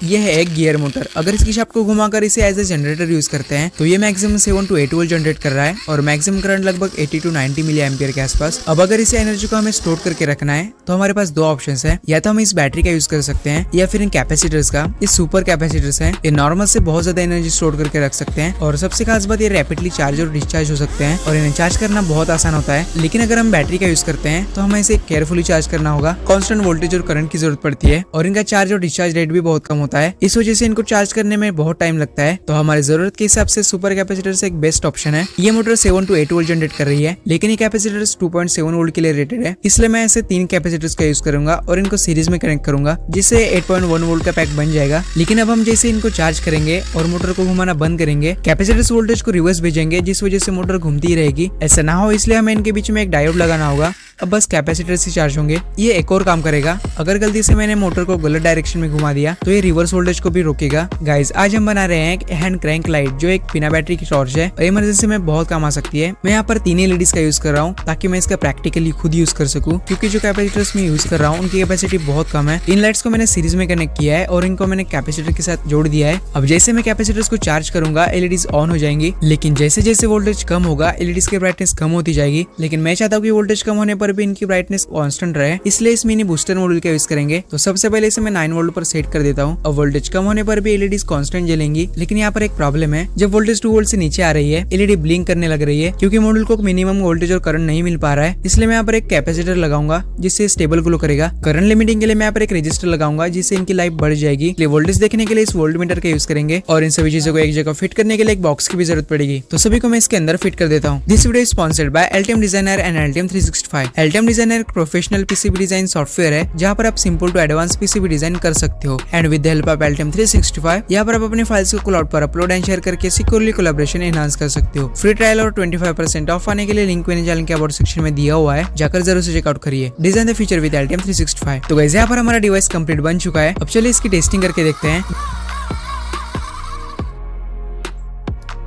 ये है एक गियर मोटर। अगर इसकी शाफ्ट को घुमाकर इसे एज ए जनरेटर यूज करते हैं तो ये मैक्सिमम 7 to 8 वोल्ट जनरेट कर रहा है और मैक्सिमम करंट लगभग 80 to 90 मिली एम्पियर के आसपास। अब अगर इसे एनर्जी को हमें स्टोर करके रखना है तो हमारे पास दो ऑप्शंस है, या तो हम इस बैटरी का यूज कर सकते हैं या फिर इन कैपेसिटर्स का। ये सुपर कैपेसिटर्स है, ये नॉर्मल से बहुत ज्यादा एनर्जी स्टोर करके रख सकते हैं और सबसे खास बात ये रैपिडली चार्ज और डिस्चार्ज हो सकते हैं और इन्हें चार्ज करना बहुत आसान होता है। लेकिन अगर हम बैटरी का यूज करते हैं तो हमें इसे केयरफुली चार्ज करना होगा, कांस्टेंट वोल्टेज और करंट की जरूरत पड़ती है और इनका चार्ज और डिस्चार्ज रेट भी बहुत कम होता है। इस वजह से इनको चार्ज करने में बहुत टाइम लगता है। तो हमारी जरूरत के हिसाब से सुपर कैपेसिटर्स एक बेस्ट ऑप्शन है। ये मोटर 7 to 8 वोल्ट जनरेट कर रही है, लेकिन ये कैपेसिटर्स 2.7 वोल्ट के लिए रेटेड है, इसलिए मैं ऐसे 3 कैपेसिटर्स का यूज करूंगा और इनको सीरीज में कनेक्ट करूंगा, जिससे 8.1 वोल्ट का पैक बन जाएगा। लेकिन अब हम जैसे इनको चार्ज करेंगे और मोटर को घुमाना बंद करेंगे, कैपेसिटर्स वोल्टेज को रिवर्स भेजेंगे, जिस वजह से मोटर घूमती ही रहेगी। ऐसा ना हो इसलिए हमें इनके बीच में एक डायोड लगाना होगा। अब बस कैपेसिटर से चार्ज होंगे। ये एक और काम करेगा, अगर गलती से मैंने मोटर को गलत डायरेक्शन में घुमा दिया तो ये रिवर्स वोल्टेज को भी रोकेगा। गाइस, आज हम बना रहे हैं एक हैंड क्रैंक लाइट जो एक बिना बैटरी की टॉर्च है और इमरजेंसी में बहुत काम आ सकती है। मैं यहाँ पर 3 LEDs का यूज कर रहा हूँ ताकि मैं इसका प्रैक्टिकली खुद यूज कर सकूँ, क्योंकि जो कैपेसिटर्स मैं यूज कर रहा हूँ उनकी कैपेसिटी बहुत कम है। इन लाइट्स को मैंने सीरीज में कनेक्ट किया है और इनको मैंने कैपेसिटर के साथ जोड़ दिया है। अब जैसे मैं कैपेसिटर्स को चार्ज करूंगा LEDs ऑन हो जाएंगी, लेकिन जैसे जैसे वोल्टेज कम होगा LEDs की ब्राइटनेस कम होती जाएगी। लेकिन मैं चाहता हूँ कि वोल्टेज कम होने पर भी इनकी ब्राइटनेस कांस्टेंट रहे, इसलिए इस मिनी बूस्टर मॉड्यूल का यूज करेंगे। तो सबसे पहले इसे मैं 9 वोल्ट पर सेट कर देता हूँ। अब वोल्टेज कम होने पर भी LEDs कांस्टेंट जलेंगी, लेकिन यहाँ पर एक प्रॉब्लम है। जब वोल्टेज 2 वोल्ट से नीचे आ रही है LED ब्लिंक करने लग रही है, क्योंकि मॉड्यूल को मिनिमम वोल्टेज और करंट नहीं मिल पा रहा है। इसलिए मैं यहाँ पर एक कैपेसिटर लगाऊंगा जिससे स्टेबल ग्लो करेगा। करंट लिमिटिंग के लिए मैं यहाँ पर एक रजिस्टर लगाऊंगा जिससे इनकी लाइफ बढ़ जाएगी। वोल्टेज देखने के लिए इस वोल्ट मीटर का यूज करेंगे और इन सभी चीजों को एक जगह फिट करने के लिए एक बॉक्स की भी जरूरत पड़ेगी। तो सभी को मैं इसके अंदर फिट कर देता हूँ। This video is sponsored by Altium Designer and Altium 365। Altium Designer एक प्रोफेशनल PCB डिजाइन सॉफ्टवेयर है जहाँ पर आप simple to advance PCB design कर सकते हो। And with the help of Altium 365 यहाँ पर आप अपने फाइल्स को क्लाउड पर अपलोड एंड शेयर करके सिक्योरली कोलैबोरेशन एनहांस कर सकते हो। फ्री ट्रायल और 25% ऑफ आने के लिए लिंक मैंने चैनल के अबाउट सेक्शन में दिया हुआ है, जाकर जरूर से चेकआउट करिए। Design the feature with Altium 365। तो गाइस, यहाँ पर हमारा डिवाइस कंप्लीट बन चुका है। अब चलिए इसकी टेस्टिंग करके देखते हैं।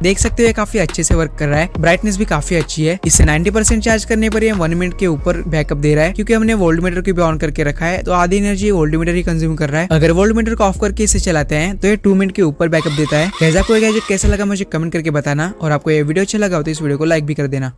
देख सकते हो ये काफी अच्छे से वर्क कर रहा है, ब्राइटनेस भी काफी अच्छी है। इसे 90% चार्ज करने पर ये 1 मिनट के ऊपर बैकअप दे रहा है, क्योंकि हमने वोल्ट मीटर को भी ऑन करके रखा है, तो आधी एनर्जी वोल्ट मीटर ही कंज्यूम कर रहा है। अगर वोल्ट मीटर को ऑफ करके इसे चलाते हैं तो ये 2 मिनट के ऊपर बैकअप देता है। आपको ये गैजेट कैसा लगा मुझे कमेंट करके बताना, और आपको ये वीडियो अच्छा लगा हो तो इस वीडियो को लाइक भी कर देना।